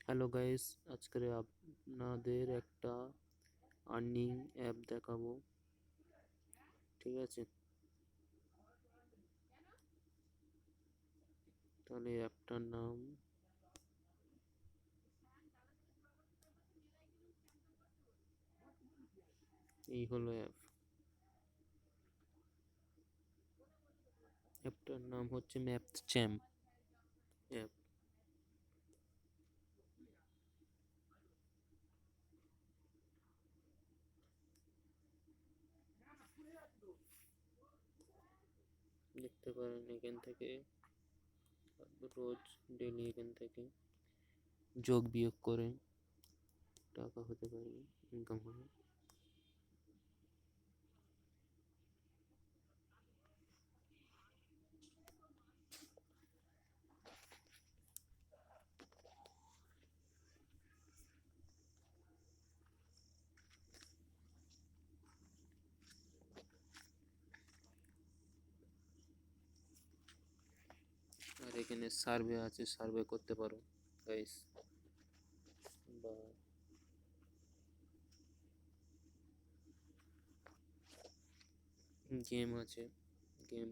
Hello guys, আজকে আপনাদের একটা আর্নিং অ্যাপ দেখাবো। ঠিক আছে, তাহলে অ্যাপটার নাম এই হলো অ্যাপটার নাম হচ্ছে ম্যাপচ্যাম অ্যাপ। দেখতে পারেন এখান থেকে রোজ ডেলি এখান থেকে যোগ বিয়োগ করে টাকা হতে পারবে, ইনকাম হবে। আর এখানে সার্ভে আছে, সার্ভে করতে পারো গাইস। বা গেম আছে, গেম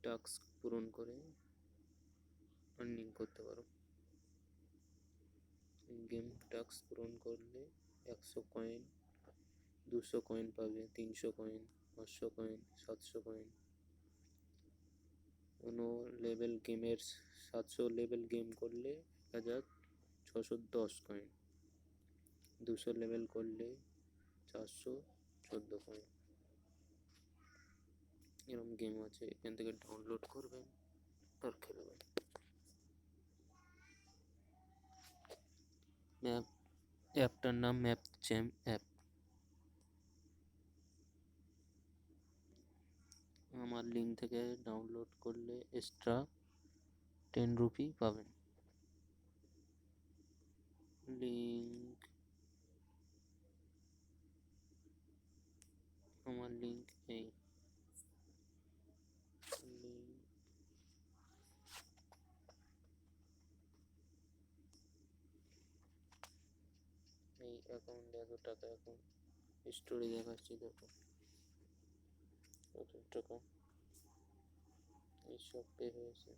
টাস্ক পূরণ করে আর্নিং করতে পারো। গেম টাস্ক পূরণ করলে 100 কয়েন, 200 কয়েন পাবে, 300 কয়েন, 500 কয়েন, 700 কয়েন। কোনো লেভেল গেমের 700 লেভেল গেম করলে 1610 কয়েন, 200 লেভেল করলে 414 কয়েন। এরকম গেম আছে, এখান থেকে ডাউনলোড করবেন আর খেলবেন। অ্যাপটার নাম ম্যাপচ্যাম অ্যাপ। আমার লিঙ্ক থেকে ডাউনলোড করলে এক্সট্রা 10 রুপি পাবেন। লিঙ্ক, আমার লিঙ্ক এই লিঙ্ক এই অ্যাকাউন্টে এত টাকা, এখন স্টোরি দেখাচ্ছি, দেখো কত টাকা এইসব পে হয়েছে।